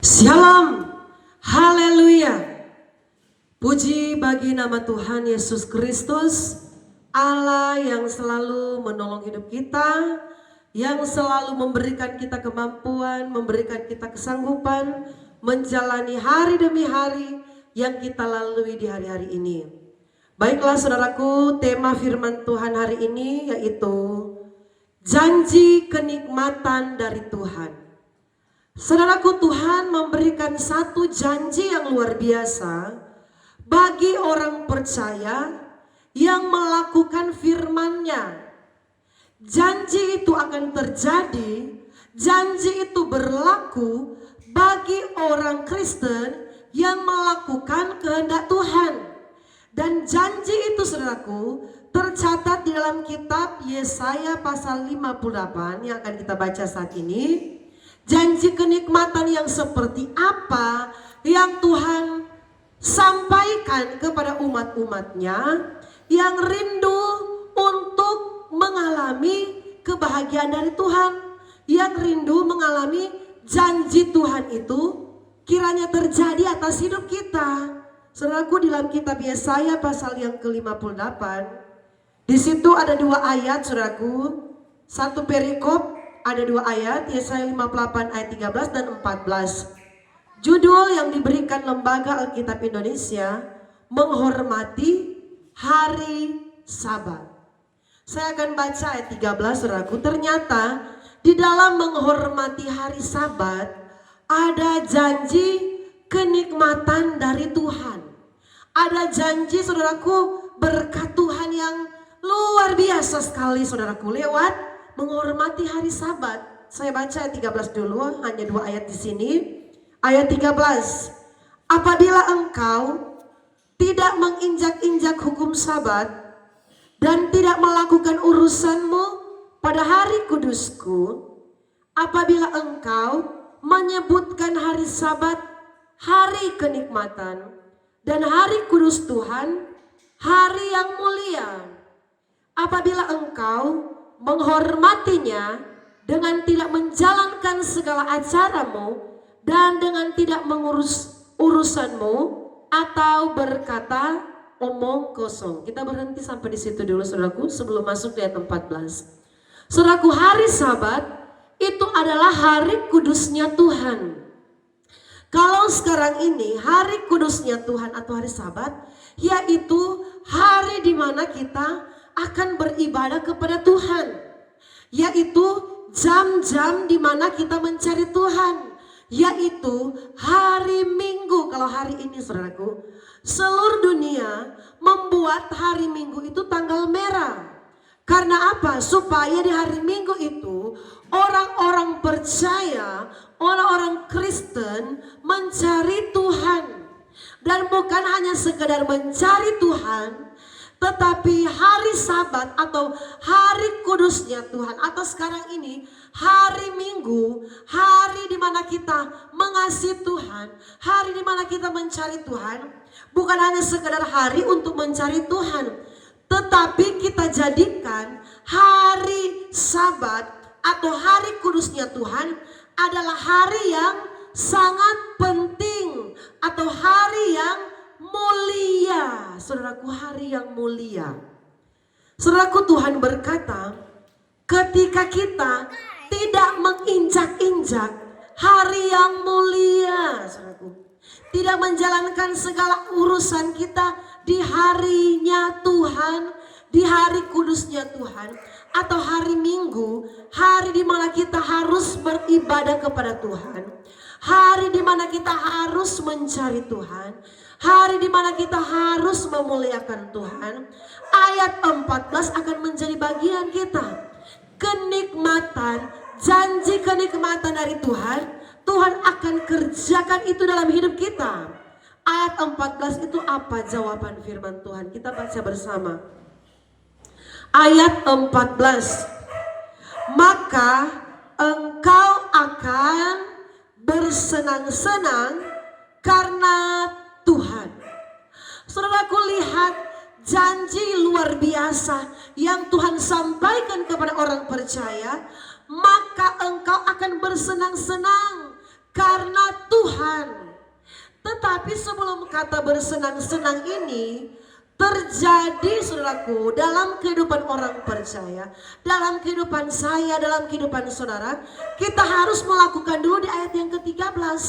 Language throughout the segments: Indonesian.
Shalom, haleluya. Puji bagi nama Tuhan Yesus Kristus, Allah yang selalu menolong hidup kita, yang selalu memberikan kita kemampuan, memberikan kita kesanggupan menjalani hari demi hari yang kita lalui di hari-hari ini. Baiklah saudaraku, tema firman Tuhan hari ini yaitu janji kenikmatan dari Tuhan. Saudaraku, Tuhan memberikan satu janji yang luar biasa bagi orang percaya yang melakukan firman-Nya. Janji itu akan terjadi, janji itu berlaku bagi orang Kristen yang melakukan kehendak Tuhan. Dan janji itu saudaraku tercatat di dalam kitab Yesaya pasal 58 yang akan kita baca saat ini. Janji kenikmatan yang seperti apa yang Tuhan sampaikan kepada umat-umatnya yang rindu untuk mengalami kebahagiaan dari Tuhan, yang rindu mengalami janji Tuhan itu kiranya terjadi atas hidup kita. Saudaraku, di dalam kitab Yesaya pasal yang ke-58, di situ ada dua ayat saudaraku, satu perikop. Ada dua ayat, Yesaya 58 ayat 13 dan 14. Judul yang diberikan Lembaga Alkitab Indonesia, menghormati hari Sabat. Saya akan baca ayat 13 saudaraku. Ternyata di dalam menghormati hari Sabat ada janji kenikmatan dari Tuhan. Ada janji saudaraku berkat Tuhan yang luar biasa sekali saudaraku lewat menghormati hari Sabat. Saya baca ayat 13 dulu, hanya dua ayat di sini. Ayat 13. Apabila engkau tidak menginjak-injak hukum Sabat dan tidak melakukan urusanmu pada hari kudusku, apabila engkau menyebutkan hari Sabat hari kenikmatan dan hari kudus Tuhan hari yang mulia, apabila engkau menghormatinya dengan tidak menjalankan segala acaramu dan dengan tidak mengurus urusanmu atau berkata omong kosong. Kita berhenti sampai di situ dulu saudaraku sebelum masuk di ayat 14. Saudaraku, hari Sabat itu adalah hari kudusnya Tuhan. Kalau sekarang ini hari kudusnya Tuhan atau hari Sabat, yaitu hari di mana kita akan beribadah kepada Tuhan, yaitu jam-jam di mana kita mencari Tuhan, yaitu hari Minggu. Kalau hari ini saudaraku, seluruh dunia membuat hari Minggu itu tanggal merah. Karena apa? Supaya di hari Minggu itu orang-orang percaya, orang-orang Kristen mencari Tuhan. Dan bukan hanya sekedar mencari Tuhan, tetapi hari Sabat atau hari kudusnya Tuhan, atau sekarang ini hari Minggu, hari di mana kita mengasihi Tuhan, hari di mana kita mencari Tuhan, bukan hanya sekedar hari untuk mencari Tuhan, tetapi kita jadikan hari Sabat atau hari kudusnya Tuhan adalah hari yang sangat penting atau hari yang mulia. Saudaraku, hari yang mulia. Saudaraku, Tuhan berkata, ketika kita tidak menginjak-injak hari yang mulia, saudaraku, tidak menjalankan segala urusan kita di harinya Tuhan, di hari kudusnya Tuhan, atau hari Minggu, hari di mana kita harus beribadah kepada Tuhan, hari di mana kita harus mencari Tuhan, hari di mana kita harus memuliakan Tuhan. Ayat 14 akan menjadi bagian kita. Kenikmatan, janji kenikmatan dari Tuhan, Tuhan akan kerjakan itu dalam hidup kita. Ayat 14 itu apa jawaban firman Tuhan? Kita baca bersama. Ayat 14. Maka engkau akan bersenang-senang karena Tuhan. Saudaraku, lihat janji luar biasa yang Tuhan sampaikan kepada orang percaya. Maka engkau akan bersenang-senang karena Tuhan. Tuhan. Tetapi sebelum kata bersenang-senang ini terjadi, saudaraku, dalam kehidupan orang percaya, dalam kehidupan saya, dalam kehidupan saudara, kita harus melakukan dulu di ayat yang ke-13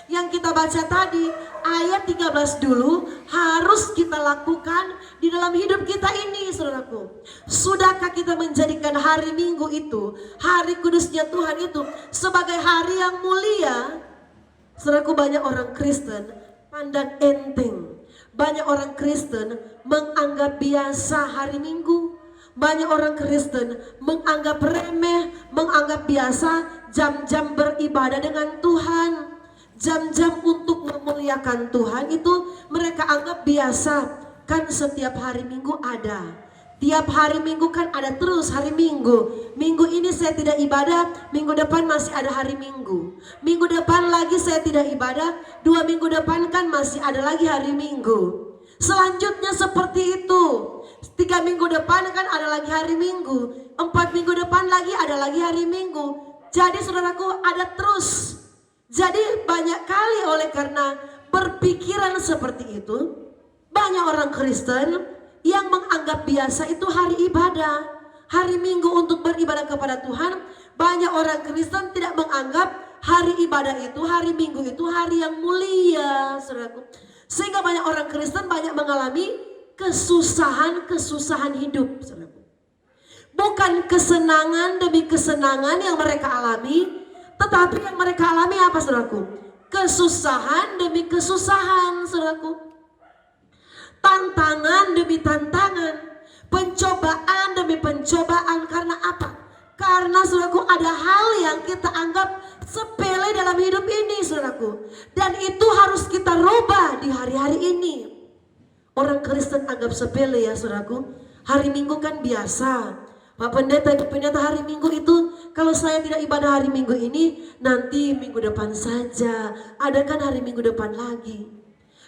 yang kita baca tadi. Ayat 13 dulu harus kita lakukan di dalam hidup kita ini, saudaraku. Sudahkah kita menjadikan hari Minggu itu, hari kudusnya Tuhan itu, sebagai hari yang mulia? Saudaraku, banyak orang Kristen pandang enteng. Banyak orang Kristen menganggap biasa hari Minggu. Banyak orang Kristen menganggap remeh, menganggap biasa jam-jam beribadah dengan Tuhan. Jam-jam untuk memuliakan Tuhan itu mereka anggap biasa. Kan setiap hari Minggu ada. Tiap hari Minggu kan ada terus hari Minggu. Minggu ini saya tidak ibadah, minggu depan masih ada hari Minggu. Minggu depan lagi saya tidak ibadah, 2 minggu depan kan masih ada lagi hari Minggu. Selanjutnya seperti itu. 3 minggu depan kan ada lagi hari Minggu. 4 minggu depan lagi ada lagi hari Minggu. Jadi saudaraku, ada terus. Jadi banyak kali oleh karena berpikiran seperti itu, banyak orang Kristen yang menganggap biasa itu hari ibadah, hari Minggu untuk beribadah kepada Tuhan. Banyak orang Kristen tidak menganggap hari ibadah itu, hari Minggu itu hari yang mulia, saudaraku. Sehingga banyak orang Kristen banyak mengalami kesusahan hidup, saudaraku. Bukan kesenangan demi kesenangan yang mereka alami, tetapi yang mereka alami apa, saudaraku? Kesusahan demi kesusahan, saudaraku. Tantangan demi tantangan, pencobaan demi pencobaan. Karena apa? Karena saudaraku, ada hal yang kita anggap sepele dalam hidup ini, saudaraku, dan itu harus kita rubah di hari-hari ini. Orang Kristen anggap sepele ya, saudaraku. Hari Minggu kan biasa. Pak Pendeta, Ibu Pendeta, hari Minggu itu kalau saya tidak ibadah hari Minggu ini, nanti minggu depan saja. Ada kan hari Minggu depan lagi.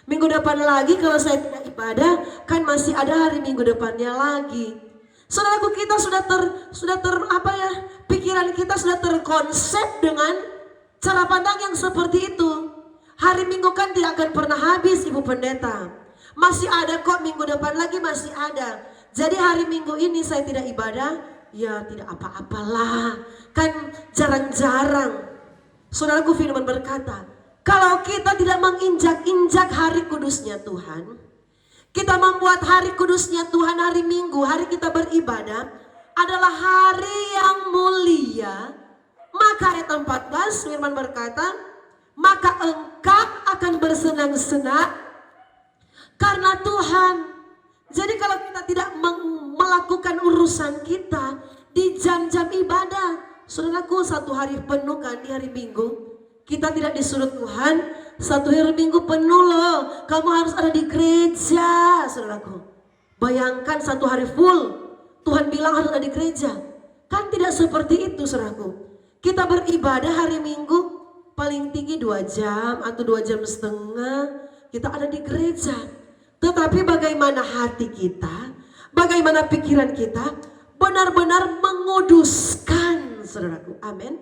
Minggu depan lagi kalau saya tidak ibadah, kan masih ada hari Minggu depannya lagi. Saudaraku, kita pikiran kita sudah terkonsep dengan cara pandang yang seperti itu. Hari Minggu kan tidak akan pernah habis, Ibu Pendeta. Masih ada kok, minggu depan lagi masih ada. Jadi hari Minggu ini saya tidak ibadah, ya tidak apa-apalah. Kan jarang-jarang. Saudaraku, firman berkata, kalau kita tidak menginjak-injak hari kudusnya Tuhan, kita membuat hari kudusnya Tuhan, hari Minggu, hari kita beribadah adalah hari yang mulia, maka ayat 14 firman berkata, maka engkau akan bersenang-senang karena Tuhan. Jadi kalau kita tidak melakukan urusan kita di jam-jam ibadah, saudaraku, 1 hari penuh kan di hari Minggu. Kita tidak disuruh Tuhan, 1 hari Minggu penuh loh, kamu harus ada di gereja, saudaraku. Bayangkan 1 hari full, Tuhan bilang harus ada di gereja. Kan tidak seperti itu, saudaraku. Kita beribadah hari Minggu, paling tinggi 2 jam atau 2 jam setengah, kita ada di gereja. Tetapi bagaimana hati kita, bagaimana pikiran kita, benar-benar menguduskan, saudaraku, amin.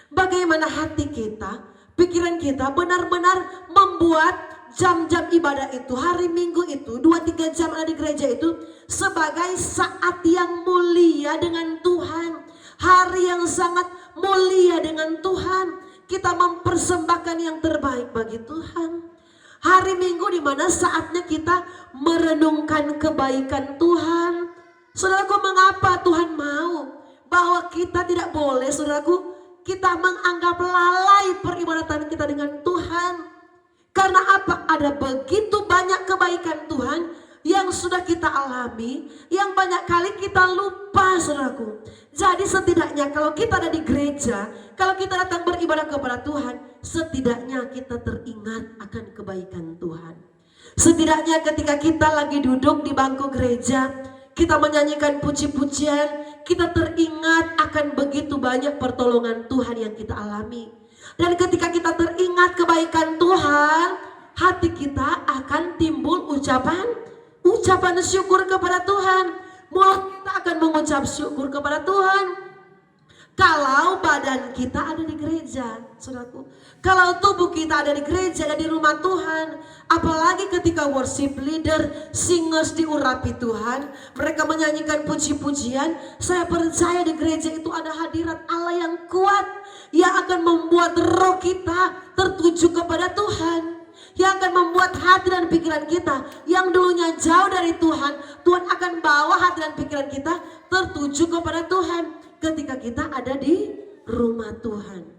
Bagaimana hati kita, pikiran kita benar-benar membuat jam-jam ibadah itu, hari Minggu itu, 2-3 jam ada di gereja itu sebagai saat yang mulia dengan Tuhan. Hari yang sangat mulia dengan Tuhan. Kita mempersembahkan yang terbaik bagi Tuhan. Hari Minggu di mana saatnya kita merenungkan kebaikan Tuhan. Saudaraku, mengapa Tuhan mau bahwa kita tidak boleh, saudaraku, kita menganggap lalai peribadatan kita dengan Tuhan. Karena apa? Ada begitu banyak kebaikan Tuhan yang sudah kita alami, yang banyak kali kita lupa, saudaraku. Jadi setidaknya kalau kita ada di gereja, kalau kita datang beribadah kepada Tuhan, setidaknya kita teringat akan kebaikan Tuhan. Setidaknya ketika kita lagi duduk di bangku gereja, kita menyanyikan puji-pujian, kita teringat akan begitu banyak pertolongan Tuhan yang kita alami. Dan ketika kita teringat kebaikan Tuhan, hati kita akan timbul ucapan syukur kepada Tuhan. Mulut kita akan mengucap syukur kepada Tuhan. Kalau badan kita ada di gereja, saudaraku. Kalau tubuh kita ada di gereja, ada di rumah Tuhan. Apalagi ketika worship leader, singers diurapi Tuhan. Mereka menyanyikan puji-pujian. Saya percaya di gereja itu ada hadirat Allah yang kuat. Yang akan membuat roh kita tertuju kepada Tuhan. Yang akan membuat hati dan pikiran kita yang dulunya jauh dari Tuhan. Tuhan akan bawa hati dan pikiran kita tertuju kepada Tuhan. Ketika kita ada di rumah Tuhan.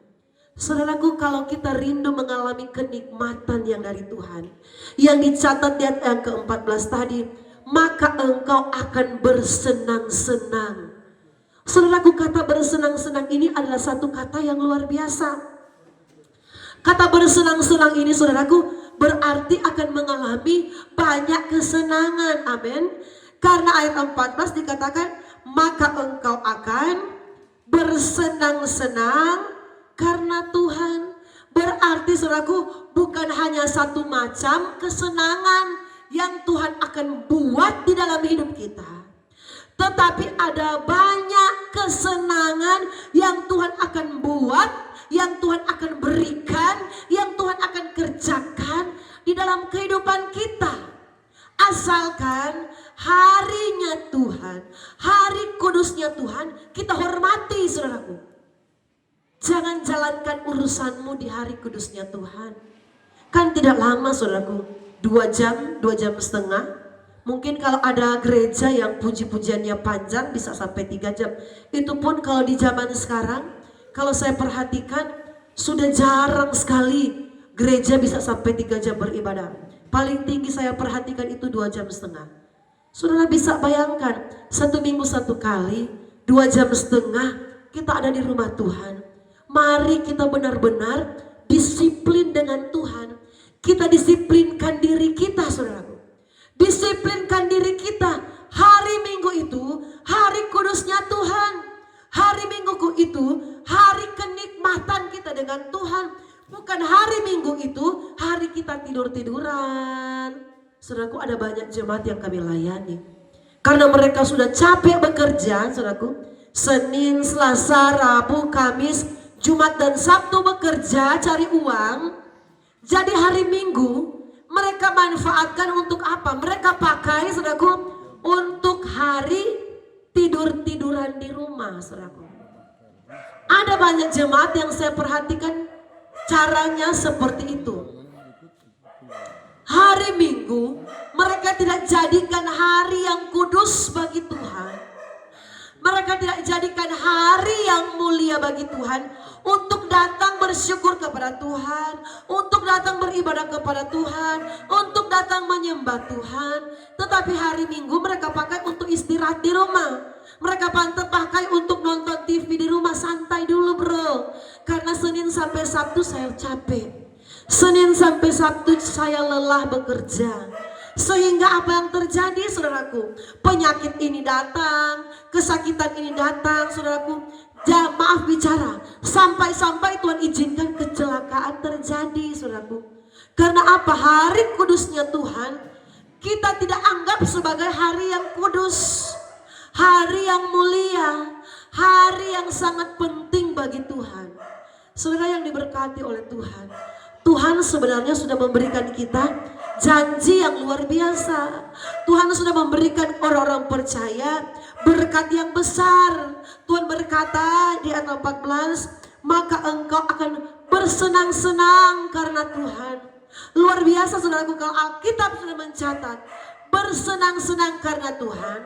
Saudaraku, kalau kita rindu mengalami kenikmatan yang dari Tuhan, yang dicatat di ayat yang ke-14 tadi, maka engkau akan bersenang-senang. Saudaraku, kata bersenang-senang ini adalah satu kata yang luar biasa. Kata bersenang-senang ini, saudaraku, berarti akan mengalami banyak kesenangan. Amin. Karena ayat 14 dikatakan, maka engkau akan bersenang-senang karena Tuhan. Berarti saudaraku, bukan hanya satu macam kesenangan yang Tuhan akan buat di dalam hidup kita, tetapi ada banyak kesenangan yang Tuhan akan buat, yang Tuhan akan berikan, yang Tuhan akan kerjakan di dalam kehidupan kita. Asalkan harinya Tuhan, hari kudusnya Tuhan kita hormati, saudaraku. Jangan jalankan urusanmu di hari kudusnya Tuhan. Kan tidak lama, saudaraku, 2 jam, 2 jam setengah. Mungkin kalau ada gereja yang puji-pujiannya panjang bisa sampai 3 jam. Itu pun kalau di zaman sekarang, kalau saya perhatikan sudah jarang sekali gereja bisa sampai 3 jam beribadah. Paling tinggi saya perhatikan itu 2 jam setengah. Saudara bisa bayangkan, 1 minggu 1 kali, 2 jam setengah kita ada di rumah Tuhan. Mari kita benar-benar disiplin dengan Tuhan. Kita disiplinkan diri kita, saudaraku. Disiplinkan diri kita. Hari Minggu itu hari kudusnya Tuhan. Hari Mingguku itu hari kenikmatan kita dengan Tuhan. Bukan hari Minggu itu hari kita tidur-tiduran. Saudaraku, ada banyak jemaat yang kami layani. Karena mereka sudah capek bekerja, saudaraku. Senin, Selasa, Rabu, Kamis, Jumat dan Sabtu bekerja cari uang. Jadi hari Minggu mereka manfaatkan untuk apa? Mereka pakai, saudaraku, untuk hari tidur-tiduran di rumah, saudaraku. Ada banyak jemaat yang saya perhatikan caranya seperti itu. Hari Minggu mereka tidak jadikan hari yang kudus bagi Tuhan. Mereka tidak jadikan hari yang mulia bagi Tuhan untuk datang bersyukur kepada Tuhan, untuk datang beribadah kepada Tuhan, untuk datang menyembah Tuhan. Tetapi hari Minggu mereka pakai untuk istirahat di rumah. Mereka pakai untuk nonton TV di rumah, santai dulu bro. Karena Senin sampai Sabtu saya capek. Senin sampai Sabtu saya lelah bekerja. Sehingga apa yang terjadi, saudaraku? Penyakit ini datang, kesakitan ini datang, saudaraku. Maaf bicara, sampai-sampai Tuhan izinkan kecelakaan terjadi, saudaraku. Karena apa? Hari kudusnya Tuhan kita tidak anggap sebagai hari yang kudus, hari yang mulia, hari yang sangat penting bagi Tuhan. Saudara yang diberkati oleh Tuhan, Tuhan sebenarnya sudah memberikan kita janji yang luar biasa. Tuhan sudah memberikan orang-orang percaya berkat yang besar. Tuhan berkata di ayat 14, maka engkau akan bersenang-senang karena Tuhan. Luar biasa, saudaraku, kalau Alkitab sudah mencatat bersenang-senang karena Tuhan,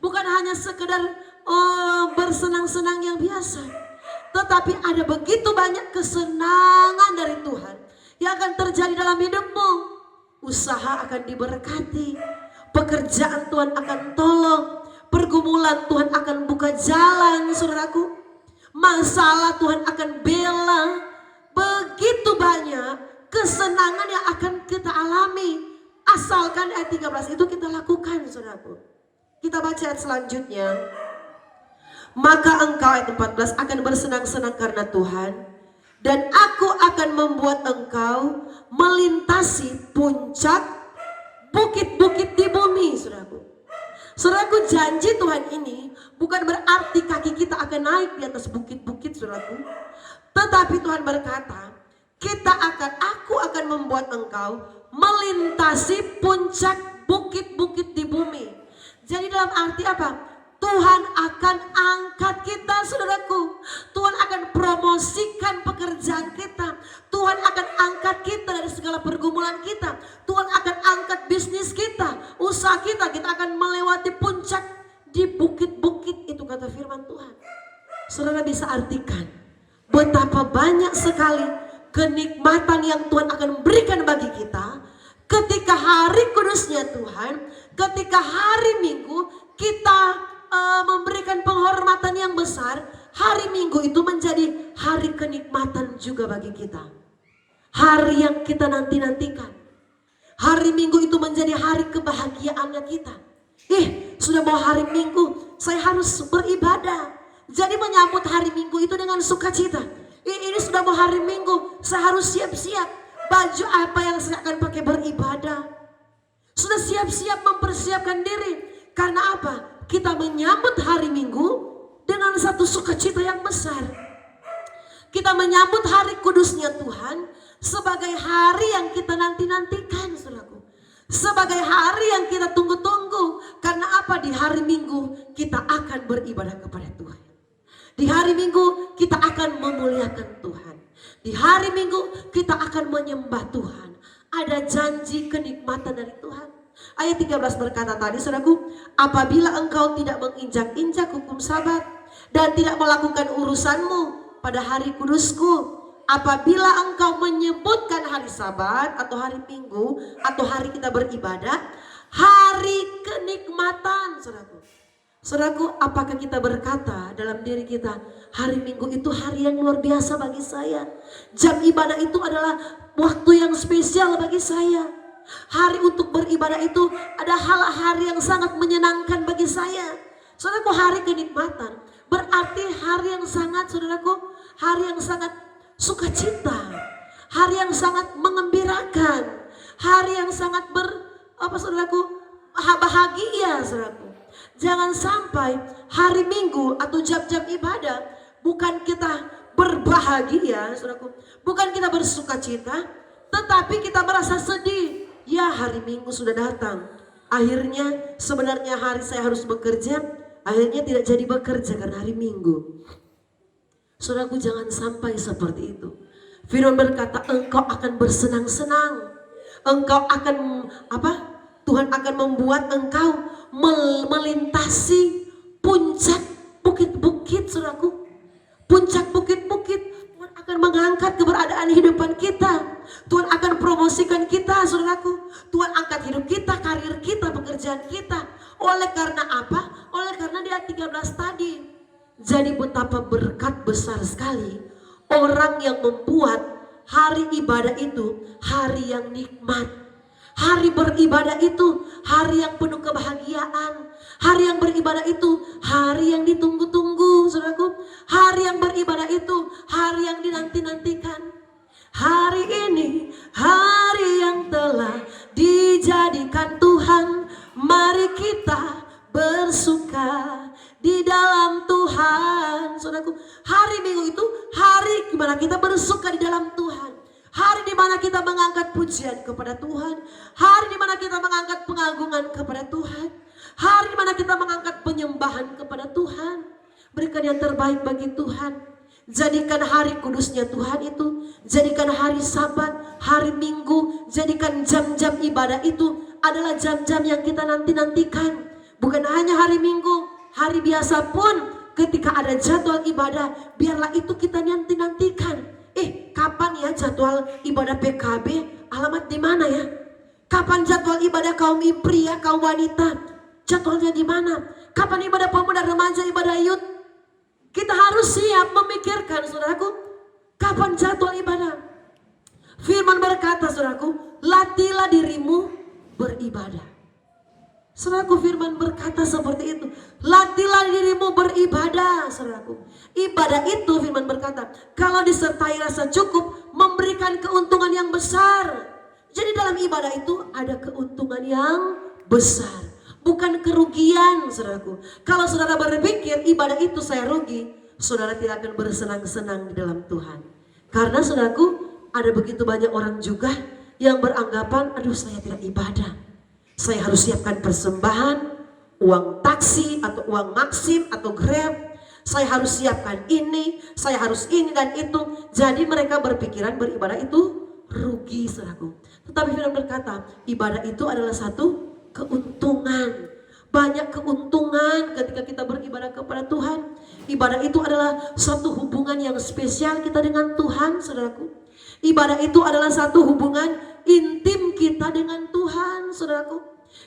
bukan hanya sekedar bersenang-senang yang biasa, tetapi ada begitu banyak kesenangan dari Tuhan yang akan terjadi dalam hidupmu. Usaha akan diberkati, pekerjaan Tuhan akan tolong, pergumulan Tuhan akan buka jalan, saudaraku. Masalah Tuhan akan bela. Begitu banyak kesenangan yang akan kita alami, asalkan ayat 13 itu kita lakukan, saudaraku. Kita baca ayat selanjutnya. Maka engkau, ayat 14, akan bersenang-senang karena Tuhan, dan aku akan membuat engkau melintasi puncak bukit-bukit di bumi, saudaraku. Saudaraku, janji Tuhan ini bukan berarti kaki kita akan naik di atas bukit-bukit, saudaraku. Tetapi Tuhan berkata, aku akan membuat engkau melintasi puncak bukit-bukit di bumi. Jadi dalam arti apa? Tuhan akan angkat kita, saudaraku. Tuhan akan promosikan pekerjaan kita. Tuhan akan angkat kita dari segala pergumulan kita. Tuhan akan angkat bisnis kita, usaha kita. Kita akan melewati puncak di bukit-bukit, itu kata firman Tuhan. Saudara bisa artikan betapa banyak sekali kenikmatan yang Tuhan akan berikan bagi kita ketika hari kudusnya Tuhan, ketika hari Minggu kita memberikan penghormatan yang besar. Hari Minggu itu menjadi hari kenikmatan juga bagi kita, hari yang kita nanti-nantikan. Hari Minggu itu menjadi hari kebahagiaannya kita. Sudah mau hari Minggu, saya harus beribadah. Jadi menyambut hari Minggu itu dengan sukacita. Ini sudah mau hari Minggu, saya harus siap-siap. Baju apa yang saya akan pakai beribadah. Sudah siap-siap mempersiapkan diri. Karena apa? Kita menyambut hari Minggu dengan satu sukacita yang besar. Kita menyambut hari kudusnya Tuhan sebagai hari yang kita nanti-nantikan, saudaraku. Sebagai hari yang kita tunggu-tunggu. Karena apa? Di hari Minggu kita akan beribadah kepada Tuhan. Di hari Minggu kita akan memuliakan Tuhan. Di hari Minggu kita akan menyembah Tuhan. Ada janji kenikmatan dari Tuhan. Ayat 13 berkata tadi, saudaraku, apabila engkau tidak menginjak-injak hukum Sabat dan tidak melakukan urusanmu pada hari kudusku, apabila engkau menyebutkan hari Sabat atau hari Minggu atau hari kita beribadah, hari kenikmatan, saudaraku. Saudaraku, apakah kita berkata dalam diri kita, hari Minggu itu hari yang luar biasa bagi saya. Jam ibadah itu adalah waktu yang spesial bagi saya. Hari untuk beribadah itu ada hari yang sangat menyenangkan bagi saya. Saudaraku, hari kenikmatan berarti hari yang sangat, saudaraku, hari yang sangat sukacita, hari yang sangat mengembirakan, hari yang sangat saudaraku, bahagia, saudaraku. Jangan sampai hari Minggu atau jam-jam ibadah bukan kita berbahagia, saudaraku, bukan kita bersukacita, tetapi kita merasa sedih. Ya, hari Minggu sudah datang. Akhirnya sebenarnya hari saya harus bekerja, akhirnya tidak jadi bekerja karena hari Minggu. Saudaraku, jangan sampai seperti itu. Firman berkata, engkau akan bersenang-senang. Engkau akan Tuhan akan membuat engkau melintasi puncak bukit-bukit, saudaraku. Puncak bukit-bukit. Tuhan akan mengangkat keberadaan hidupan kita. Tuhan akan promosikan kita, saudaraku. Tuhan angkat hidup kita, karir kita, pekerjaan kita. Oleh karena apa? Oleh karena di ayat 13 tadi. Jadi betapa berkat besar sekali orang yang membuat hari ibadah itu hari yang nikmat. Hari beribadah itu hari yang penuh kebahagiaan. Hari yang beribadah itu hari yang ditunggu-tunggu, saudaraku. Hari yang beribadah itu hari yang dinanti-nantikan. Hari ini hari yang telah dijadikan Tuhan. Mari kita bersuka di dalam Tuhan, saudaraku. Hari Minggu itu hari di mana kita bersuka di dalam Tuhan. Hari di mana kita mengangkat pujian kepada Tuhan. Hari di mana kita mengangkat pengagungan kepada Tuhan. Hari di mana kita mengangkat penyembahan kepada Tuhan. Berikan yang terbaik bagi Tuhan. Jadikan hari kudusnya Tuhan itu, jadikan hari Sabat, hari Minggu, jadikan jam-jam ibadah itu adalah jam-jam yang kita nanti-nantikan. Bukan hanya hari Minggu, hari biasa pun ketika ada jadwal ibadah, biarlah itu kita nanti-nantikan. Kapan ya jadwal ibadah PKB? Alamat di mana ya? Kapan jadwal ibadah kaum pria, kaum wanita? Jadwalnya di mana? Kapan ibadah pemuda, remaja, ibadah youth? Kita harus siap memikirkan, saudaraku, kapan jadwal ibadah. Firman berkata, saudaraku, latihlah dirimu beribadah. Saudaraku, firman berkata seperti itu. Latihlah dirimu beribadah, saudaraku. Ibadah itu, firman berkata, kalau disertai rasa cukup, memberikan keuntungan yang besar. Jadi dalam ibadah itu ada keuntungan yang besar. bukan kerugian, saudaraku. Kalau saudara berpikir ibadah itu saya rugi, saudara tidak akan bersenang-senang di dalam Tuhan. Karena saudaraku, ada begitu banyak orang juga yang beranggapan, aduh saya tidak ibadah. Saya harus siapkan persembahan, uang taksi atau uang Maxim atau Grab. Saya harus siapkan ini, saya harus ini dan itu. Jadi mereka berpikiran beribadah itu rugi, saudaraku. Tetapi firman berkata, ibadah itu adalah satu keuntungan. Banyak keuntungan ketika kita beribadah kepada Tuhan. Ibadah itu adalah satu hubungan yang spesial kita dengan Tuhan, saudaraku. Ibadah itu adalah satu hubungan intim kita dengan Tuhan, saudaraku.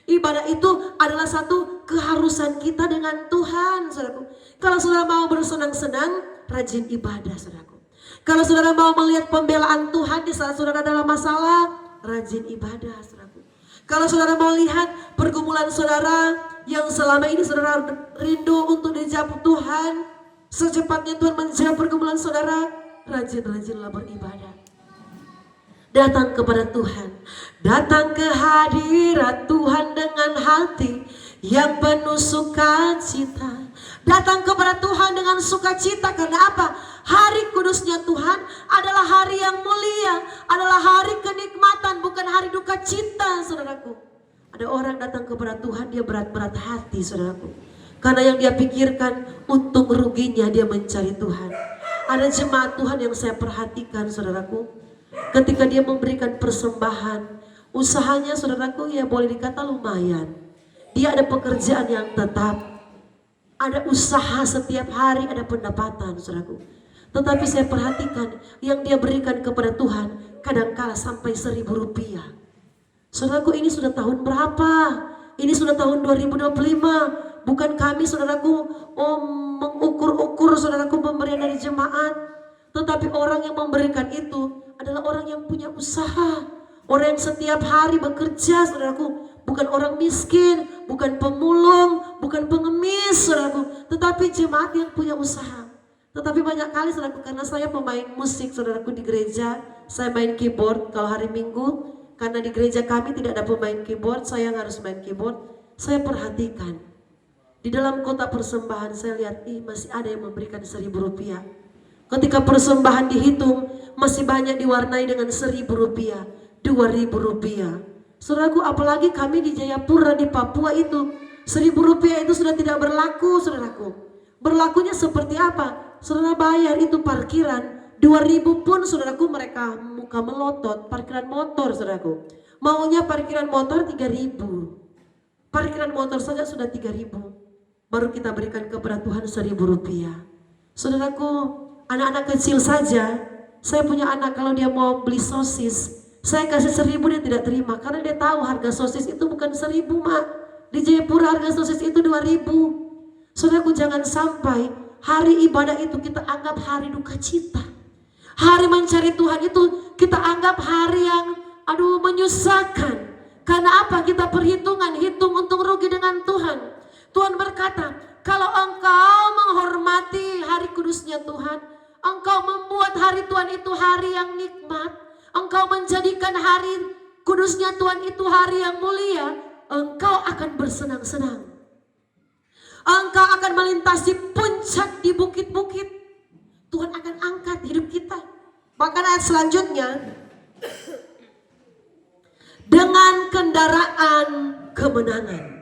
Ibadah itu adalah satu keharusan kita dengan Tuhan, saudaraku. Kalau saudara mau bersenang-senang, rajin ibadah, saudaraku. Kalau saudara mau melihat pembelaan Tuhan di saat saudara dalam masalah, rajin ibadah, saudaraku. Kalau saudara mau lihat pergumulan saudara yang selama ini saudara rindu untuk dijawab Tuhan, secepatnya Tuhan menjawab pergumulan saudara, rajin-rajinlah beribadah. Datang kepada Tuhan, datang ke hadirat Tuhan dengan hati yang penuh sukacita. Datang kepada Tuhan dengan sukacita, karena apa? Hari kudusnya Tuhan adalah hari yang mulia, adalah hari kenikmatan, bukan hari duka cita, saudaraku. Ada orang datang kepada Tuhan, dia berat-berat hati, saudaraku. Karena yang dia pikirkan untung ruginya dia mencari Tuhan. Ada jemaat Tuhan yang saya perhatikan, saudaraku. Ketika dia memberikan persembahan, usahanya, saudaraku, ya boleh dikata lumayan. Dia ada pekerjaan yang tetap, ada usaha setiap hari, ada pendapatan, saudaraku. Tetapi saya perhatikan yang dia berikan kepada Tuhan kadangkala sampai Rp1.000. Saudaraku, ini sudah tahun berapa? Ini sudah tahun 2025. Bukan kami, saudaraku, mengukur-ukur, saudaraku, pemberian dari jemaat. Tetapi orang yang memberikan itu adalah orang yang punya usaha. Orang yang setiap hari bekerja, saudaraku. Bukan orang miskin, bukan pemulung, bukan pengemis, saudaraku. Tetapi jemaat yang punya usaha. Tetapi banyak kali, saudaraku, karena saya pemain musik, saudaraku, di gereja. Saya main keyboard kalau hari Minggu. Karena di gereja kami tidak ada pemain keyboard, saya yang harus main keyboard. Saya perhatikan. Di dalam kotak persembahan saya lihat, masih ada yang memberikan Rp1.000. Ketika persembahan dihitung, masih banyak diwarnai dengan Rp1.000, Rp2.000. Saudaraku, apalagi kami di Jayapura di Papua itu, Rp1.000 itu sudah tidak berlaku, saudaraku. Berlakunya seperti apa? Saudara bayar itu parkiran, 2.000 pun, saudaraku, mereka muka melotot, parkiran motor, saudaraku. Maunya parkiran motor 3.000. Parkiran motor saja sudah 3.000. Baru kita berikan kepada Tuhan Rp1.000. Saudaraku, anak-anak kecil saja, saya punya anak kalau dia mau beli sosis, saya kasih 1.000 dia tidak terima. Karena dia tahu harga sosis itu bukan 1.000, Mak. Di Jayapura harga sosis itu 2.000. Saudaraku, jangan sampai hari ibadah itu kita anggap hari duka cita. Hari mencari Tuhan itu kita anggap hari yang menyusahkan. Karena apa? Kita perhitungan, hitung untung rugi dengan Tuhan. Tuhan berkata, kalau engkau menghormati hari kudusnya Tuhan, engkau membuat hari Tuhan itu hari yang nikmat, engkau menjadikan hari kudusnya Tuhan itu hari yang mulia, engkau akan bersenang-senang. Engkau akan melintasi puncak di bukit-bukit. Tuhan akan angkat hidup kita. Bahkan ayat selanjutnya, dengan kendaraan kemenangan.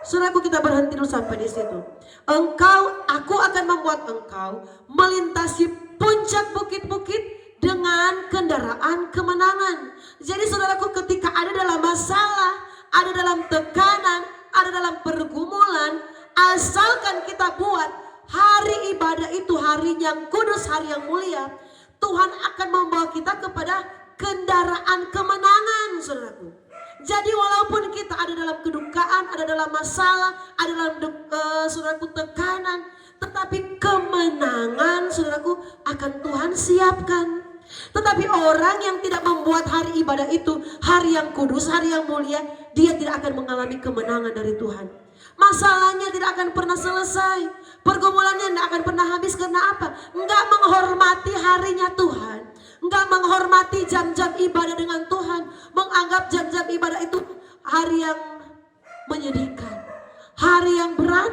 Saudaraku, kita berhenti dulu sampai di situ. Aku akan membuat engkau melintasi puncak bukit-bukit dengan kendaraan kemenangan. Jadi saudaraku, ketika ada dalam masalah, ada dalam tekanan, ada dalam pergumulan, asalkan kita buat hari ibadah itu hari yang kudus, hari yang mulia, Tuhan akan membawa kita kepada kendaraan kemenangan, saudaraku. Jadi walaupun kita ada dalam kedukaan, ada dalam masalah, ada dalam saudaraku tekanan, tetapi kemenangan, saudaraku, akan Tuhan siapkan. Tetapi orang yang tidak membuat hari ibadah itu hari yang kudus, hari yang mulia, dia tidak akan mengalami kemenangan dari Tuhan. Masalahnya tidak akan pernah selesai, pergumulannya tidak akan pernah habis. Karena apa? Enggak menghormati harinya Tuhan, enggak menghormati jam-jam ibadah dengan Tuhan, menganggap jam-jam ibadah itu hari yang menyedihkan. hari yang berat,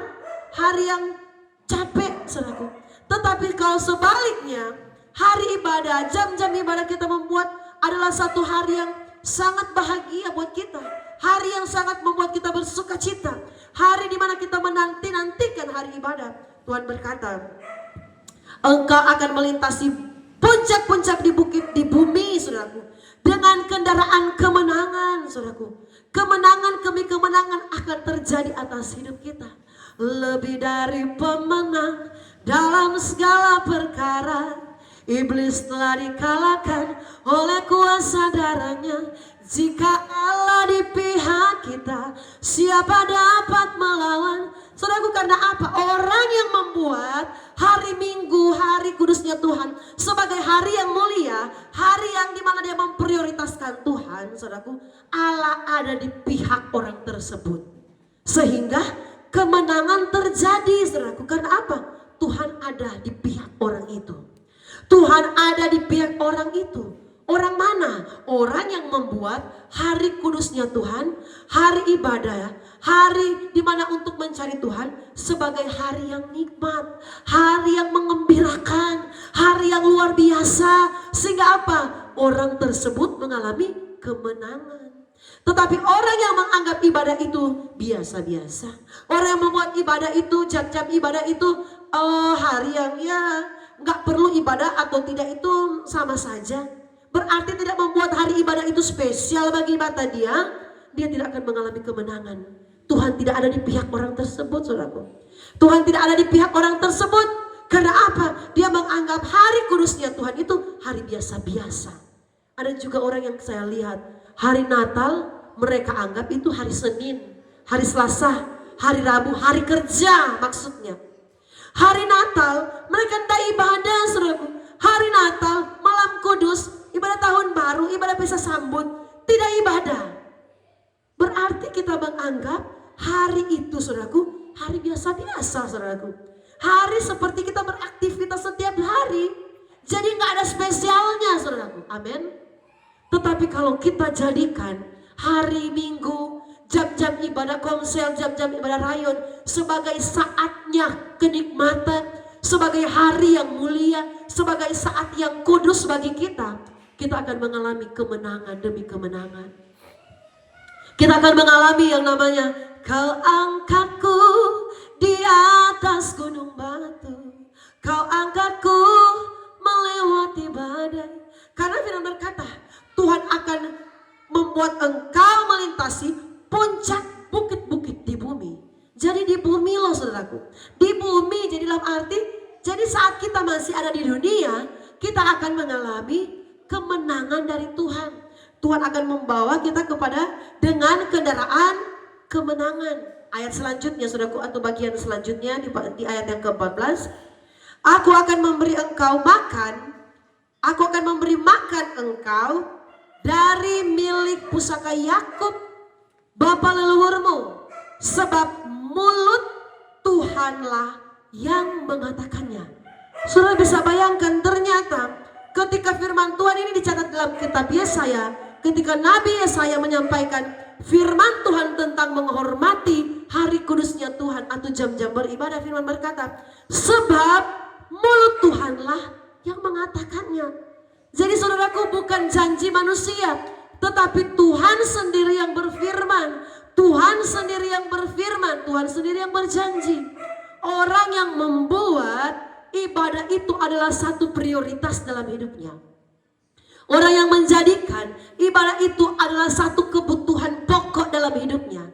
hari yang capek, saudaraku. Tetapi kalau sebaliknya, hari ibadah, jam-jam ibadah kita membuat adalah satu hari yang sangat bahagia buat kita. Hari yang sangat membuat kita bersuka cita. Hari di mana kita menanti-nantikan hari ibadah. Tuhan berkata, engkau akan melintasi puncak-puncak di bukit di bumi, saudaraku, dengan kendaraan kemenangan, saudaraku. Kemenangan demi kemenangan akan terjadi atas hidup kita. Lebih dari pemenang dalam segala perkara, iblis telah dikalahkan oleh kuasa darahnya. Jika Allah di pihak kita, siapa dapat melawan? Saudaraku, karena apa? Orang yang membuat hari Minggu, hari kudusnya Tuhan sebagai hari yang mulia, hari yang dimana dia memprioritaskan Tuhan, saudaraku, Allah ada di pihak orang tersebut. Sehingga kemenangan terjadi, saudaraku. Karena apa? Tuhan ada di pihak orang itu. Tuhan ada di pihak orang itu. Orang mana? Orang yang membuat hari kudusnya Tuhan, hari ibadah, hari dimana untuk mencari Tuhan sebagai hari yang nikmat, hari yang mengembirakan, hari yang luar biasa. Sehingga apa? Orang tersebut mengalami kemenangan. Tetapi orang yang menganggap ibadah itu biasa-biasa, orang yang membuat ibadah itu, jam-jam ibadah itu hari yang ya nggak perlu ibadah atau tidak itu sama saja, berarti tidak membuat hari ibadah itu spesial bagi mata dia tidak akan mengalami kemenangan. Tuhan tidak ada di pihak orang tersebut, saudaraku. Tuhan tidak ada di pihak orang tersebut. Karena apa? Dia menganggap hari kudusnya Tuhan itu hari biasa-biasa. Ada juga orang yang saya lihat, hari Natal mereka anggap itu hari Senin, hari Selasa, hari Rabu, hari kerja maksudnya. Hari Natal mereka tidak ibadah, saudaraku. Hari Natal, malam kudus, ibadah tahun baru, ibadah Pesta Sambut, tidak ibadah. Berarti kita menganggap hari itu, saudaraku, hari biasa-biasa, saudaraku. Hari seperti kita beraktivitas setiap hari. Jadi nggak ada spesialnya, saudaraku. Amin. Tetapi kalau kita jadikan hari Minggu, jam-jam ibadah komsel, jam-jam ibadah rayon sebagai saatnya kenikmatan, sebagai hari yang mulia, sebagai saat yang kudus bagi kita akan mengalami kemenangan demi kemenangan. Kita akan mengalami yang namanya kau angkatku di atas gunung batu, kau angkatku melewati badai. Karena firman berkata, Tuhan akan membuat engkau melintasi puncak bukit-bukit di bumi. Jadi di bumi loh, saudaraku. Di bumi, jadi dalam arti, jadi saat kita masih ada di dunia, kita akan mengalami kemenangan dari Tuhan. Tuhan akan membawa kita kepada dengan kendaraan kemenangan. Ayat selanjutnya, saudaraku, atau bagian selanjutnya di ayat yang ke-14. Aku akan memberi engkau makan, aku akan memberi makan engkau dari milik pusaka Yakub, bapa leluhurmu, sebab mulut Tuhanlah yang mengatakannya. Saudara bisa bayangkan, ternyata ketika firman Tuhan ini dicatat dalam kitab Yesaya, ketika Nabi Yesaya menyampaikan firman Tuhan tentang menghormati hari kudusnya Tuhan atau jam-jam beribadah, firman berkata, sebab mulut Tuhanlah yang mengatakannya. Jadi saudaraku, bukan janji manusia, tetapi Tuhan sendiri yang berfirman. Tuhan sendiri yang berfirman, Tuhan sendiri yang berjanji. Orang yang membuat ibadah itu adalah satu prioritas dalam hidupnya. Orang yang menjadikan ibadah itu adalah satu kebutuhan pokok dalam hidupnya.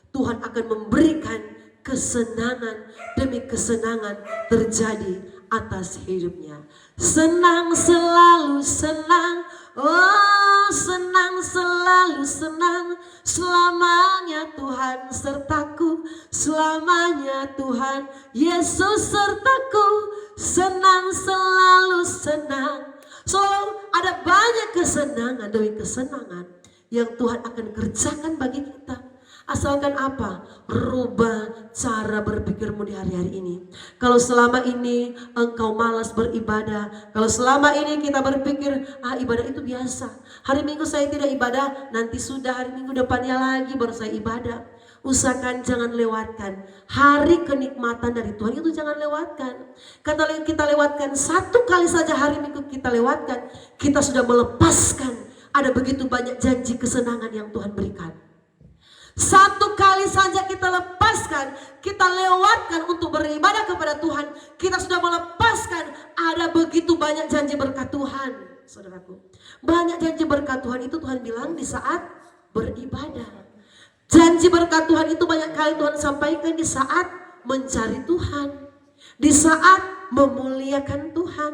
Tuhan akan memberikan kesenangan demi kesenangan terjadi atas hidupnya. Senang selalu senang, oh senang selalu senang, selamanya Tuhan sertaku, selamanya Tuhan Yesus sertaku, senang selalu senang. Selalu ada banyak kesenangan demi kesenangan yang Tuhan akan kerjakan bagi kita. Asalkan apa? Rubah cara berpikirmu di hari-hari ini. Kalau selama ini engkau malas beribadah, kalau selama ini kita berpikir, ibadah itu biasa. Hari Minggu saya tidak ibadah, nanti sudah hari Minggu depannya lagi baru saya ibadah. Usahakan jangan lewatkan hari kenikmatan dari Tuhan, itu jangan lewatkan. Kalau kita lewatkan satu kali saja hari Minggu kita lewatkan, kita sudah melepaskan ada begitu banyak janji kesenangan yang Tuhan berikan. Satu kali saja kita lepaskan, kita lewatkan untuk beribadah kepada Tuhan, kita sudah melepaskan ada begitu banyak janji berkat Tuhan. Saudaraku, banyak janji berkat Tuhan itu Tuhan bilang di saat beribadah. Janji berkat Tuhan itu banyak kali Tuhan sampaikan di saat mencari Tuhan, di saat memuliakan Tuhan,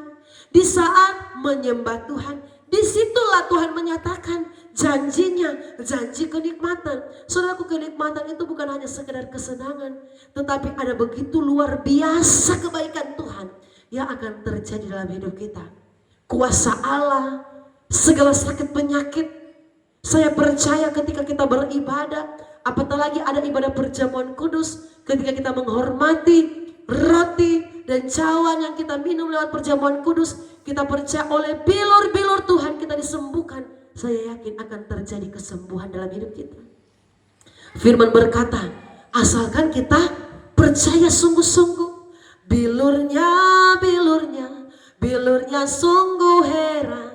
di saat menyembah Tuhan. Disitulah Tuhan menyatakan janjinya, janji kenikmatan. Saudaraku, kenikmatan itu bukan hanya sekedar kesenangan, tetapi ada begitu luar biasa kebaikan Tuhan yang akan terjadi dalam hidup kita. Kuasa Allah, segala sakit penyakit. Saya percaya ketika kita beribadah, apatah lagi ada ibadah perjamuan kudus, ketika kita menghormati roti dan cawan yang kita minum lewat perjamuan kudus, kita percaya oleh bilur-bilur Tuhan kita disembuhkan. Saya yakin akan terjadi kesembuhan dalam hidup kita. Firman berkata, asalkan kita percaya sungguh-sungguh. Bilurnya, bilurnya, bilurnya sungguh heran.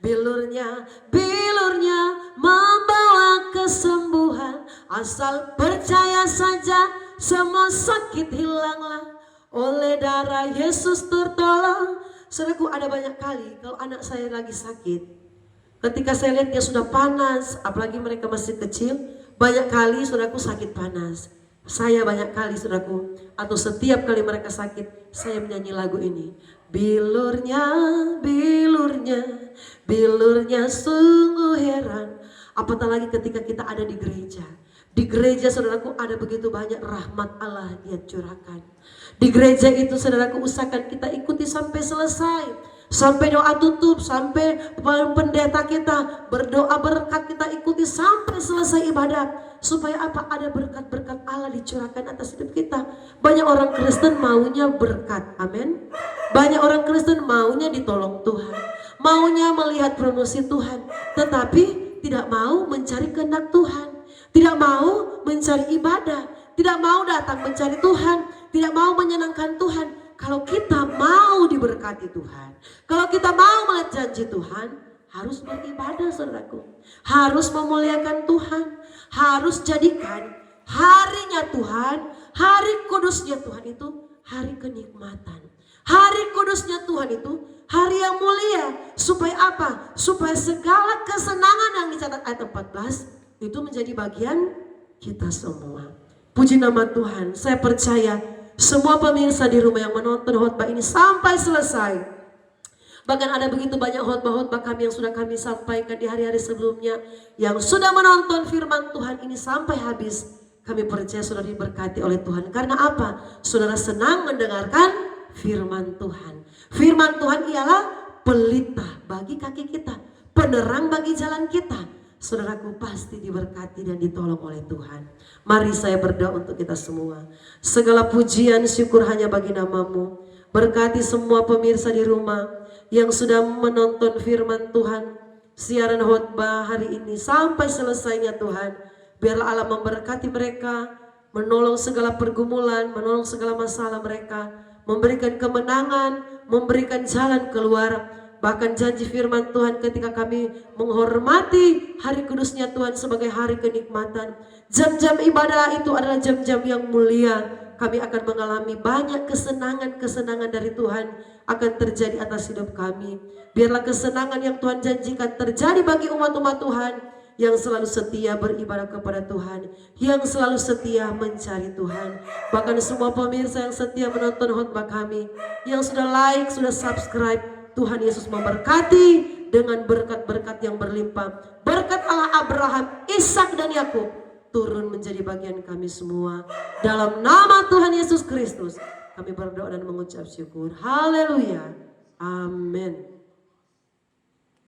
Bilurnya, bilurnya membawa kesembuhan. Asal percaya saja, semua sakit hilanglah. Oleh darah Yesus tertolong. Saudaraku, ada banyak kali kalau anak saya lagi sakit, ketika saya lihat dia sudah panas, apalagi mereka masih kecil, banyak kali saudaraku sakit panas. Saya banyak kali saudaraku, atau setiap kali mereka sakit, saya menyanyi lagu ini. Bilurnya, bilurnya, bilurnya sungguh heran. Apatah lagi ketika kita ada di gereja. Di gereja saudaraku ada begitu banyak rahmat Allah Dia curahkan. Di gereja itu saudaraku usahakan kita ikuti sampai selesai. Sampai doa tutup, sampai pendeta kita berdoa berkat kita ikuti sampai selesai ibadat. Supaya apa? Ada berkat-berkat Allah dicurahkan atas hidup kita. Banyak orang Kristen maunya berkat, amin. Banyak orang Kristen maunya ditolong Tuhan, maunya melihat promosi Tuhan, tetapi tidak mau mencari kehendak Tuhan, tidak mau mencari ibadah, tidak mau datang mencari Tuhan, tidak mau menyenangkan Tuhan. Kalau kita mau diberkati Tuhan, kalau kita mau melihat janji Tuhan, harus beribadah saudaraku, harus memuliakan Tuhan, harus jadikan harinya Tuhan, hari kudusnya Tuhan itu hari kenikmatan. Hari kudusnya Tuhan itu hari yang mulia. Supaya apa? Supaya segala kesenangan yang dicatat ayat 14 itu menjadi bagian kita semua. Puji nama Tuhan. Saya percaya semua pemirsa di rumah yang menonton khotbah ini sampai selesai. Bahkan ada begitu banyak khotbah-khotbah kami yang sudah kami sampaikan di hari-hari sebelumnya, yang sudah menonton firman Tuhan ini sampai habis. Kami percaya saudara diberkati oleh Tuhan. Karena apa? Saudara senang mendengarkan firman Tuhan. Firman Tuhan ialah pelita bagi kaki kita, penerang bagi jalan kita. Saudaraku pasti diberkati dan ditolong oleh Tuhan. Mari saya berdoa untuk kita semua. Segala pujian syukur hanya bagi nama-Mu. Berkati semua pemirsa di rumah yang sudah menonton firman Tuhan, siaran khotbah hari ini sampai selesainya Tuhan. Biarlah Allah memberkati mereka, menolong segala pergumulan, menolong segala masalah mereka, memberikan kemenangan, memberikan jalan keluar. Bahkan janji firman Tuhan ketika kami menghormati hari kudusnya Tuhan sebagai hari kenikmatan, jam-jam ibadah itu adalah jam-jam yang mulia. Kami akan mengalami banyak kesenangan-kesenangan dari Tuhan akan terjadi atas hidup kami. Biarlah kesenangan yang Tuhan janjikan terjadi bagi umat-umat Tuhan yang selalu setia beribadah kepada Tuhan, yang selalu setia mencari Tuhan. Bahkan semua pemirsa yang setia menonton khotbah kami, yang sudah like, sudah subscribe, Tuhan Yesus memberkati dengan berkat-berkat yang berlimpah. Berkat Allah Abraham, Ishak dan Yakub turun menjadi bagian kami semua. Dalam nama Tuhan Yesus Kristus kami berdoa dan mengucap syukur. Haleluya. Amin.